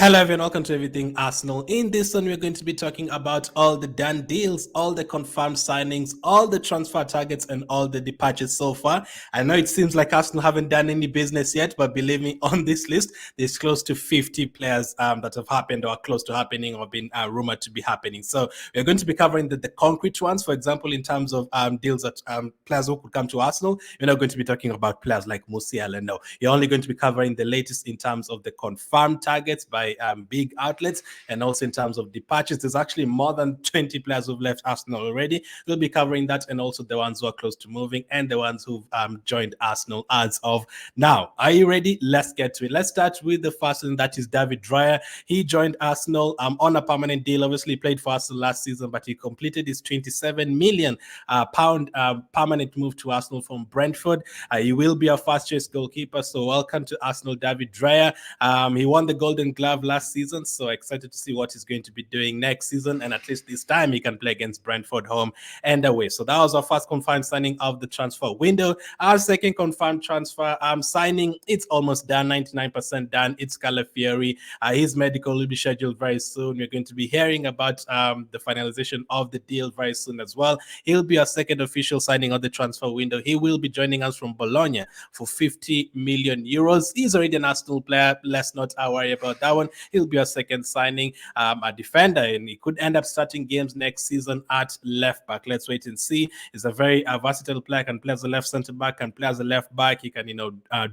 Hello everyone, welcome to Everything Arsenal. In this one, we're going to be talking about all the done deals, all the confirmed signings, all the transfer targets, and all the departures so far. I know it seems like Arsenal haven't done any business yet, but believe me, on this list, there's close to 50 players that have happened or are close to happening or been rumored to be happening. So we're going to be covering the concrete ones. For example, in terms of deals that players who could come to Arsenal, we're not going to be talking about players like Musiala. No, you're only going to be covering the latest in terms of the confirmed targets by big outlets, and also in terms of departures. There's actually more than 20 players who've left Arsenal already. We'll be covering that, and also the ones who are close to moving and the ones who've joined Arsenal as of now. Are you ready? Let's get to it. Let's start with the first one, that is David Raya. He joined Arsenal on a permanent deal. Obviously, he played for Arsenal last season, but he completed his 27 million pound permanent move to Arsenal from Brentford. He will be a first choice goalkeeper. So welcome to Arsenal, David Raya. He won the Golden Glove last season, so excited to see what he's going to be doing next season, and at least this time he can play against Brentford home and away. So that was our first confirmed signing of the transfer window. Our second confirmed transfer signing, it's almost done, 99% done. It's Calafiori. His medical will be scheduled very soon. We're going to be hearing about the finalization of the deal very soon as well. He'll be our second official signing of the transfer window. He will be joining us from Bologna for 50 million euros. He's already an Arsenal player. Let's not worry about that one. He'll be a second signing, a defender, and he could end up starting games next season at left back. Let's wait and see. He's a very versatile player. Can play as a left centre back, can play as a left back. He can,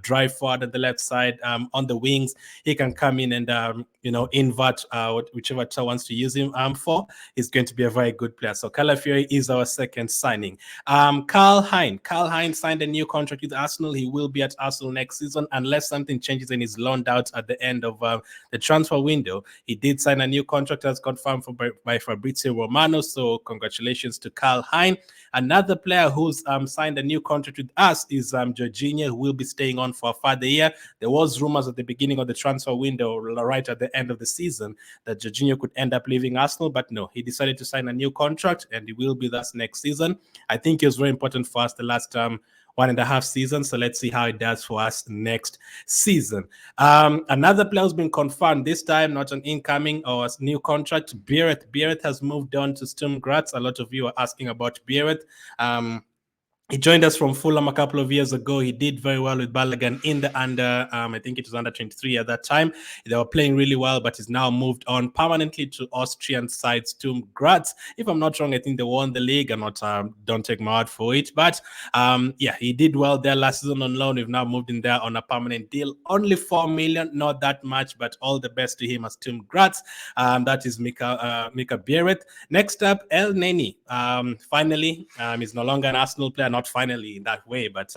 drive forward at the left side, on the wings. He can come in and invert whichever Tower wants to use him for. He's going to be a very good player. So Calafiori is our second signing. Karl Hein signed a new contract with Arsenal. He will be at Arsenal next season unless something changes and he's loaned out at the end of the transfer window. He did sign a new contract as confirmed by Fabrizio Romano. So congratulations to Karl Hein. Another player who's signed a new contract with us is Jorginho, who will be staying on for a further year. There was rumors at the beginning of the transfer window, right at the end of the season, that Jorginho could end up leaving Arsenal, but no, he decided to sign a new contract and he will be with us next season. I think it was very important for us the last 1.5 seasons. So let's see how it does for us next season. Another player who's been confirmed, this time not an incoming or a new contract, Biereth has moved on to Sturm Graz. A lot of you are asking about Biereth. He joined us from Fulham a couple of years ago. He did very well with Balogun in the I think it was under 23 at that time. They were playing really well, but he's now moved on permanently to Austrian side Sturm Graz. If I'm not wrong, I think they won the league. I'm not, don't take my word for it. But he did well there last season on loan. We've now moved in there on a permanent deal. Only 4 million, not that much, but all the best to him as Sturm Graz. That is Mika Biereth. Next up, El Neni. Finally, he's no longer an Arsenal player. Not finally in that way, but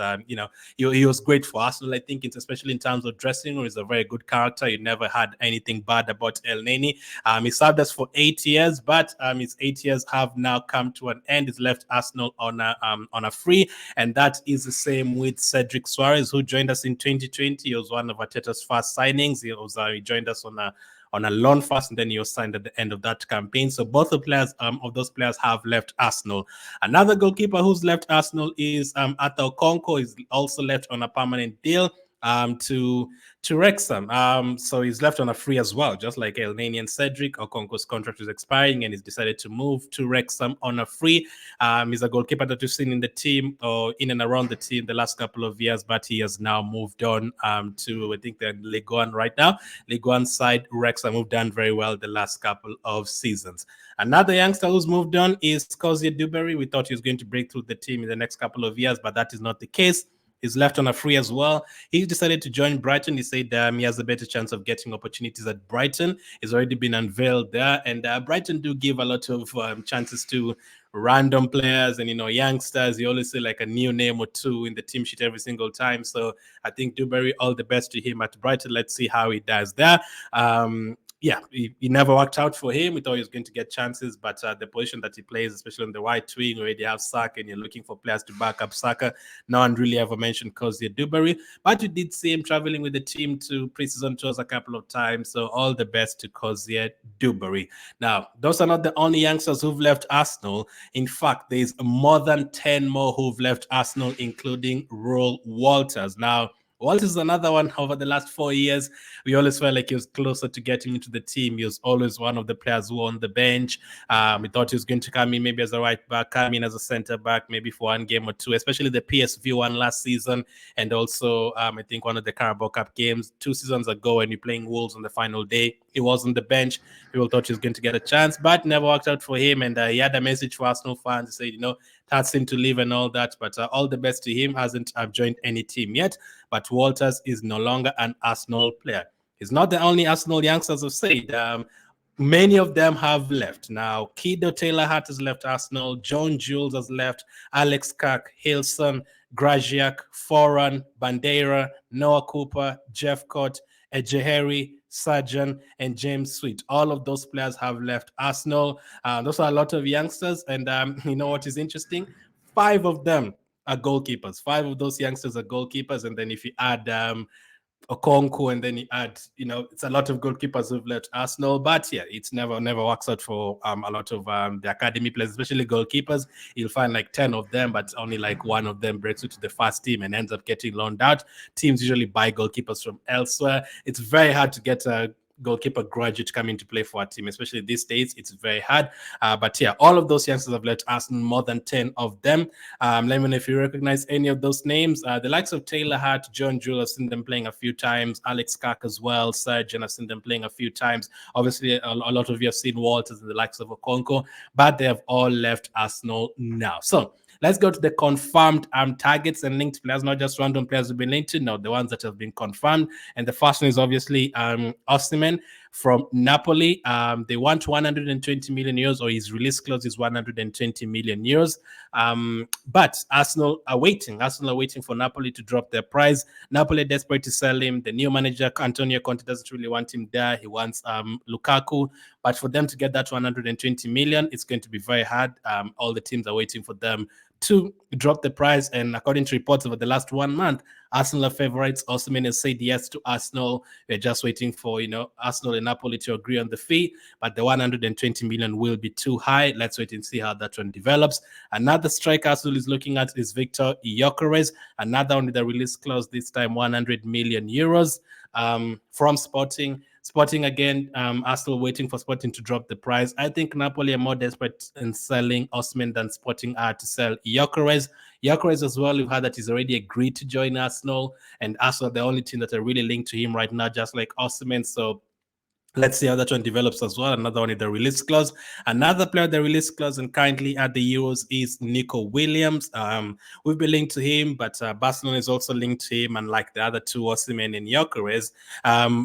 he was great for Arsenal. I think it's especially in terms of dressing room. He's a very good character. You never had anything bad about El Neni. He served us for 8 years, but his 8 years have now come to an end. He's left Arsenal on a free, and that is the same with Cedric Suarez, who joined us in 2020. He was one of Arteta's first signings. He joined us on a loan first, and then he was signed at the end of that campaign. So both the players of those players have left Arsenal. Another goalkeeper who's left Arsenal is Arthur Okonkwo. He's also left on a permanent deal to Wrexham. So he's left on a free as well, just like El Neni and Cedric. Okonkwo's contract is expiring and he's decided to move to Wrexham on a free. He's a goalkeeper that we've seen in the team or in and around the team the last couple of years, but he has now moved on to, I think they're in Ligue 1 right now. Ligue 1 side, Wrexham have done very well the last couple of seasons. Another youngster who's moved on is Kozia Duberry. We thought he was going to break through the team in the next couple of years, but that is not the case. He's left on a free as well. He decided to join Brighton. He said he has a better chance of getting opportunities at Brighton. He's already been unveiled there. And Brighton do give a lot of chances to random players and, youngsters. You always say like a new name or two in the team sheet every single time. So I think Duberry, all the best to him at Brighton. Let's see how he does there. He never worked out for him. We thought he was going to get chances, but the position that he plays, especially on the right wing, where you have Saka and you're looking for players to back up Saka, no one really ever mentioned Kozia Duberry. But you did see him traveling with the team to preseason tours a couple of times, so all the best to Kozia Duberry. Now, those are not the only youngsters who've left Arsenal. In fact, there's more than 10 more who've left Arsenal, including Roel Walters. Now, Walt is another one. Over the last 4 years, we always felt like he was closer to getting into the team. He was always one of the players who were on the bench. We thought he was going to come in maybe as a right back, come in as a centre back, maybe for one game or two, especially the PSV one last season. And also, I think one of the Carabao Cup games 2 seasons ago when we were playing Wolves on the final day. He was on the bench. People thought he was going to get a chance, but never worked out for him. And he had a message for Arsenal fans. He said, that's him to leave and all that. But all the best to him. Hasn't joined any team yet. But Walters is no longer an Arsenal player. He's not the only Arsenal youngsters have said. Many of them have left. Now, Kido Taylor-Hart has left Arsenal. John Jules has left. Alex Kirk, Hilson, Graziak, Foran, Bandera, Noah Cooper, Jeff Cott, Ejeheri, Sargent, and James Sweet. All of those players have left Arsenal. Those are a lot of youngsters. And you know what is interesting? 5 of them are goalkeepers. 5 of those youngsters are goalkeepers. And then if you add Okonkwo, and then you add, it's a lot of goalkeepers who've left Arsenal. But yeah, it's never works out for a lot of the academy players, especially goalkeepers. You'll find like 10 of them, but only like 1 of them breaks into the first team and ends up getting loaned out. Teams usually buy goalkeepers from elsewhere. It's very hard to get a goalkeeper graduate coming to play for a team, especially these days. It's very hard. But yeah, all of those youngsters have left Arsenal, more than 10 of them. Let me know if you recognize any of those names. The likes of Taylor-Hart, John Jewell, I've seen them playing a few times. Alex Kirk as well. Sargent, I've seen them playing a few times. Obviously, a lot of you have seen Walters and the likes of Okonkwo, but they have all left Arsenal now. So let's go to the confirmed targets and linked players, not just random players who've been linked to, no, the ones that have been confirmed. And the first one is obviously Osimhen from Napoli. They want 120 million euros, or his release clause is 120 million euros. But Arsenal are waiting for Napoli to drop their price. Napoli are desperate to sell him. The new manager, Antonio Conte, doesn't really want him there. He wants Lukaku. But for them to get that 120 million, it's going to be very hard. All the teams are waiting for them to drop the price. And according to reports over the last 1 month, Arsenal favorites. Osimhen has said yes to Arsenal. We're just waiting for, Arsenal and Napoli to agree on the fee, but the 120 million will be too high. Let's wait and see how that one develops. Another striker Arsenal is looking at is Victor Gyökeres, another one with a release clause, this time 100 million euros from Sporting. Sporting again, Arsenal waiting for Sporting to drop the price. I think Napoli are more desperate in selling Osimhen than Sporting are to sell Gyökeres. Gyökeres as well, we've heard that he's already agreed to join Arsenal, and Arsenal are the only team that are really linked to him right now, just like Osimhen. So let's see how that one develops as well. Another one in the release clause. Another player the release clause and currently at the Euros is Nico Williams. We've been linked to him, but Barcelona is also linked to him. And like the other two, Osimhen and Gyökeres,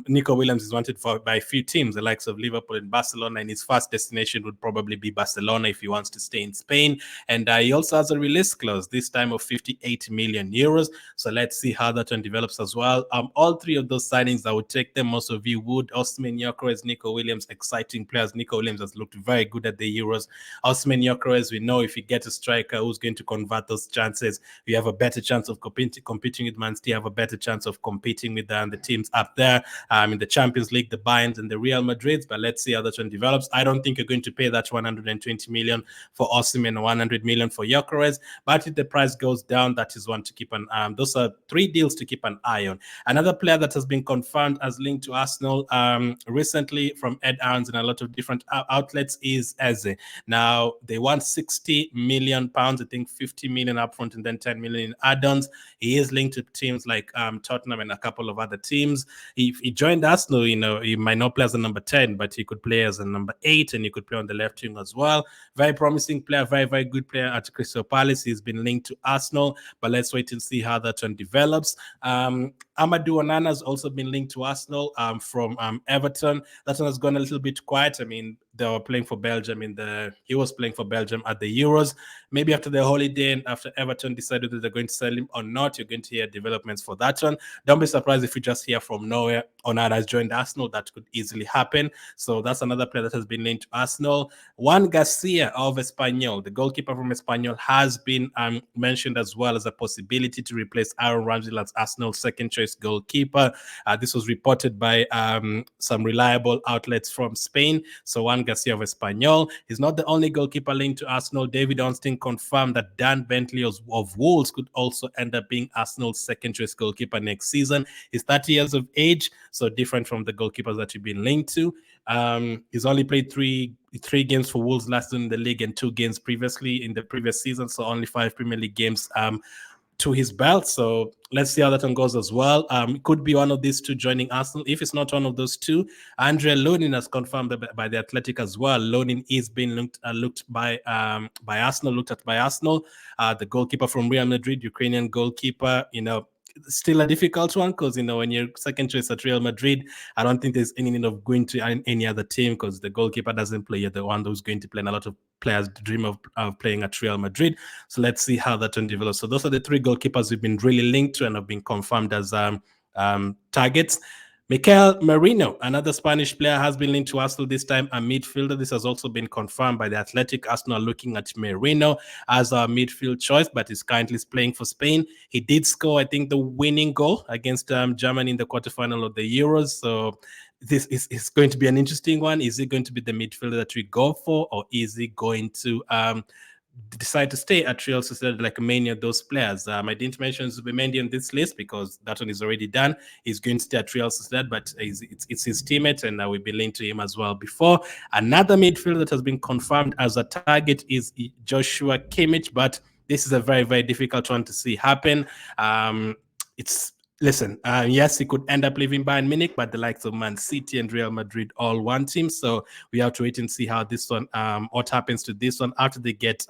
Nico Williams is wanted by a few teams, the likes of Liverpool and Barcelona. And his first destination would probably be Barcelona if he wants to stay in Spain. And he also has a release clause, this time of 58 million euros. So let's see how that one develops as well. All 3 of those signings, I would take them. Most of you would. Osimhen, Gyökeres, Nico Williams, exciting players. Nico Williams has looked very good at the Euros. Osimhen, Gyökeres, we know if you get a striker who's going to convert those chances, you have a better chance of competing with Man City, have a better chance of competing with the teams up there in the Champions League, the Bayerns and the Real Madrids. But let's see how that one develops. I don't think you're going to pay that 120 million for Osimhen, 100 million for Gyökeres. But if the price goes down, that is one to keep an eye on. Those are 3 deals to keep an eye on. Another player that has been confirmed as linked to Arsenal recently from Ed Aarons and a lot of different outlets is Eze. Now, they want 60 million pounds, I think 50 million upfront and then 10 million in add-ons. He is linked to teams like Tottenham and a couple of other teams. If he joined Arsenal, he might not play as a number 10, but he could play as a number 8 and he could play on the left wing as well. Very promising player, very, very good player at Crystal Palace. He's been linked to Arsenal, but let's wait and see how that one develops. Amadou Onana has also been linked to Arsenal from Everton. That one has gone a little bit quiet. I mean, they were playing for Belgium he was playing for Belgium at the Euros. Maybe after the holiday and after Everton decided that they're going to sell him or not, you're going to hear developments for that one. Don't be surprised if you just hear from nowhere Onana has joined Arsenal. That could easily happen. So that's another player that has been linked to Arsenal. Juan Garcia of Espanyol, the goalkeeper from Espanyol, has been mentioned as well as a possibility to replace Aaron Ramsdale as Arsenal's second choice goalkeeper. This was reported by some reliable outlets from Spain. So Juan Garcia of Espanyol. He's not the only goalkeeper linked to Arsenal. David Ornstein confirmed that Dan Bentley of Wolves could also end up being Arsenal's second-choice goalkeeper next season. He's 30 years of age, so different from the goalkeepers that you've been linked to. He's only played three games for Wolves last season in the league and 2 games previously in the previous season, so only 5 Premier League games to his belt. So let's see how that one goes as well. It could be one of these two joining Arsenal. If it's not one of those two, Andre Lonin has confirmed by the Athletic as well. Lonin is being looked by Arsenal. The goalkeeper from Real Madrid, Ukrainian goalkeeper. Still a difficult one because when you're second choice at Real Madrid, I don't think there's any need of going to any other team because the goalkeeper doesn't play. You're the one who's going to play, and a lot of players dream of playing at Real Madrid. So let's see how that one develops. So those are the 3 goalkeepers we've been really linked to and have been confirmed as targets. Mikel Merino, another Spanish player, has been linked to Arsenal, this time a midfielder. This has also been confirmed by the Athletic. Arsenal looking at Merino as our midfield choice, but is currently playing for Spain. He did score, I think, the winning goal against Germany in the quarterfinal of the Euros. So this is going to be an interesting one. Is it going to be the midfielder that we go for, or is he going to decide to stay at Real Sociedad like many of those players? I didn't mention Zubimendi on this list because that one is already done. He's going to stay at Real Sociedad, but it's his teammate, and we've been linked to him as well before. Another midfielder that has been confirmed as a target is Joshua Kimmich, but this is a very, very difficult one to see happen. Yes, he could end up leaving Bayern Munich, but the likes of Man City and Real Madrid all want him. So we have to wait and see how this one, what happens to this one after they get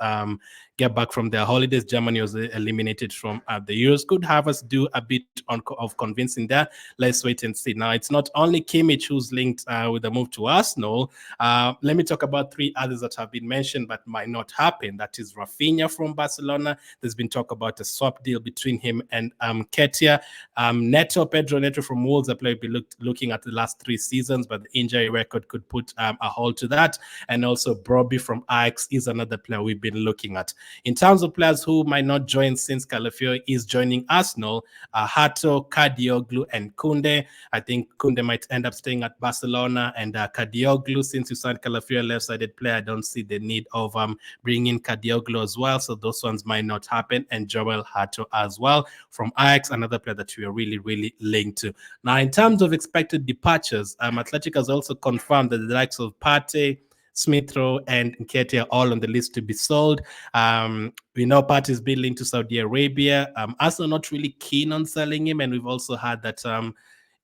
back from their holidays. Germany was eliminated from the Euros. Could have us do a bit of convincing there. Let's wait and see. Now, it's not only Kimmich who's linked with the move to Arsenal. Let me talk about 3 others that have been mentioned but might not happen. That is Rafinha from Barcelona. There's been talk about a swap deal between him and Ketia. Pedro Neto from Wolves, a player we'll be looking at the last 3 seasons, but the injury record could put a halt to that. And also Brobbey from Ajax is another player we've been looking at. In terms of players who might not join since Calafiori is joining Arsenal, Hato, Kadioglu, and Kunde. I think Kunde might end up staying at Barcelona, and Kadioglu, since you signed Calafiori, left-sided player, I don't see the need of bringing in Kadioglu as well. So those ones might not happen. And Joel Hato as well from Ajax, another player that we are really, really linked to. Now, in terms of expected departures, Athletic has also confirmed that the likes of Partey, Smith Rowe, and Nketiah are all on the list to be sold. We know Partey is being linked to Saudi Arabia. Arsenal not really keen on selling him, and we've also had that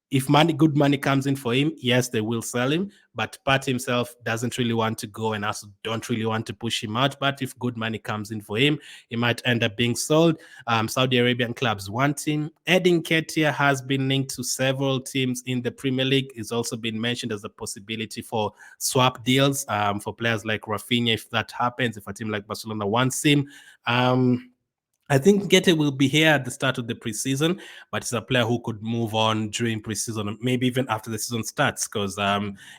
if good money comes in for him, yes, they will sell him. But Pat himself doesn't really want to go, and also don't really want to push him out. But if good money comes in for him, he might end up being sold. Saudi Arabian clubs want him. Edin Nketiah has been linked to several teams in the Premier League. It's also been mentioned as a possibility for swap deals for players like Rafinha, if that happens, if a team like Barcelona wants him. I think Gete will be here at the start of the preseason, but it's a player who could move on during preseason, maybe even after the season starts. Because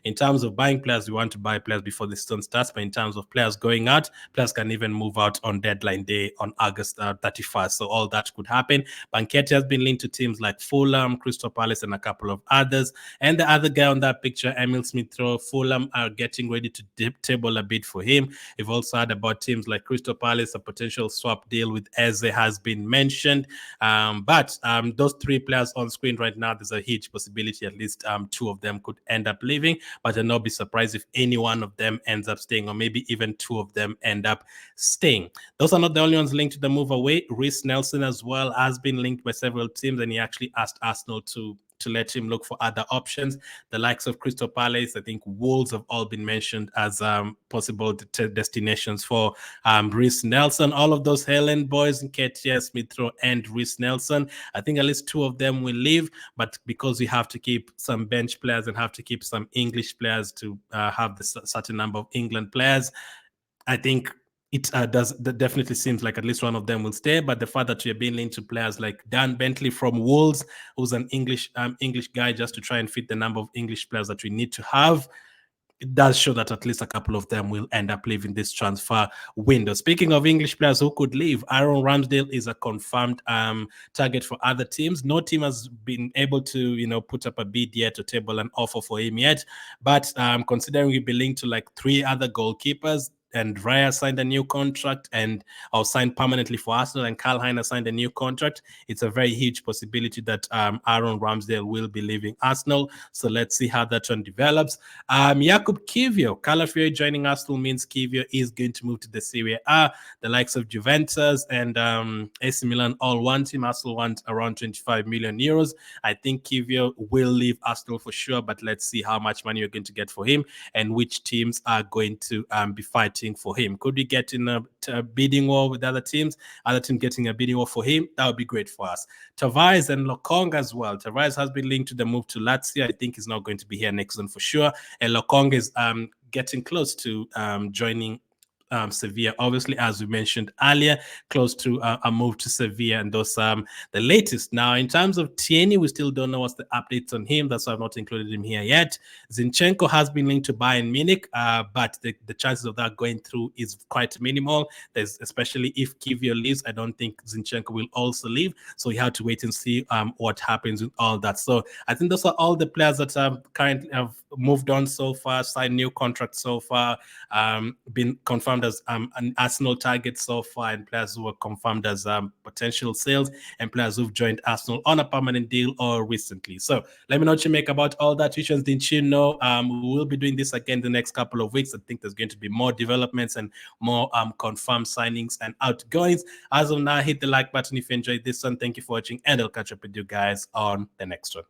in terms of buying players, we want to buy players before the season starts. But in terms of players going out, players can even move out on deadline day on August 31st. So all that could happen. Banquete has been linked to teams like Fulham, Crystal Palace, and a couple of others. And the other guy on that picture, Emil Smith-Rowe, Fulham are getting ready to table a bid for him. We've also heard about teams like Crystal Palace, a potential swap deal with Eze has been mentioned. But those 3 players on screen right now, there's a huge possibility at least 2 of them could end up leaving. But I'll not be surprised if any one of them ends up staying, or maybe even 2 of them end up staying. Those are not the only ones linked to the move away. Reece Nelson as well has been linked by several teams, and he actually asked Arsenal to let him look for other options. The likes of Crystal Palace, I think Wolves have all been mentioned as possible destinations for Reece Nelson. All of those Helen boys, Nketiah, Smith-Rowe, and Reece Nelson, I think at least 2 of them will leave, but because we have to keep some bench players and have to keep some English players to have the certain number of England players, I think it definitely seems like at least one of them will stay. But the fact that you're being linked to players like Dan Bentley from Wolves, who's an English guy, just to try and fit the number of English players that we need to have, it does show that at least a couple of them will end up leaving this transfer window. Speaking of English players who could leave, Aaron Ramsdale is a confirmed target for other teams. No team has been able to, put up a bid yet or table an offer for him yet. But considering we've been linked to like 3 other goalkeepers, and Raya signed a new contract and or signed permanently for Arsenal, and Karl Heiner signed a new contract, it's a very huge possibility that Aaron Ramsdale will be leaving Arsenal. So let's see how that one develops. Jakub Kiwior, Calafiori joining Arsenal means Kiwior is going to move to the Serie A. The likes of Juventus and AC Milan all want him. Arsenal want around 25 million euros. I think Kiwior will leave Arsenal for sure, but let's see how much money you're going to get for him and which teams are going to be fighting for him. Could we get in a bidding war with other teams getting a bidding war for him? That would be great for us. Tavares and Lokonga as well. Tavares has been linked to the move to Lazio. I think he's not going to be here next season for sure. And Lokonga is getting close to joining Sevilla, obviously, as we mentioned earlier, close to a move to Sevilla, and those the latest. Now, in terms of Tierney, we still don't know what's the updates on him. That's why I've not included him here yet. Zinchenko has been linked to Bayern Munich, but the chances of that going through is quite minimal. There's, especially if Kiwior leaves, I don't think Zinchenko will also leave. So we have to wait and see what happens with all that. So I think those are all the players that currently have moved on so far, signed new contracts so far, been confirmed as an Arsenal target so far, and players who were confirmed as potential sales, and players who've joined Arsenal on a permanent deal or recently. So let me know what you make about all that. Which ones didn't you know? We will be doing this again the next couple of weeks. I think there's going to be more developments and more confirmed signings and outgoings. As of now, hit the like button if you enjoyed this one. Thank you for watching, and I'll catch up with you guys on the next one.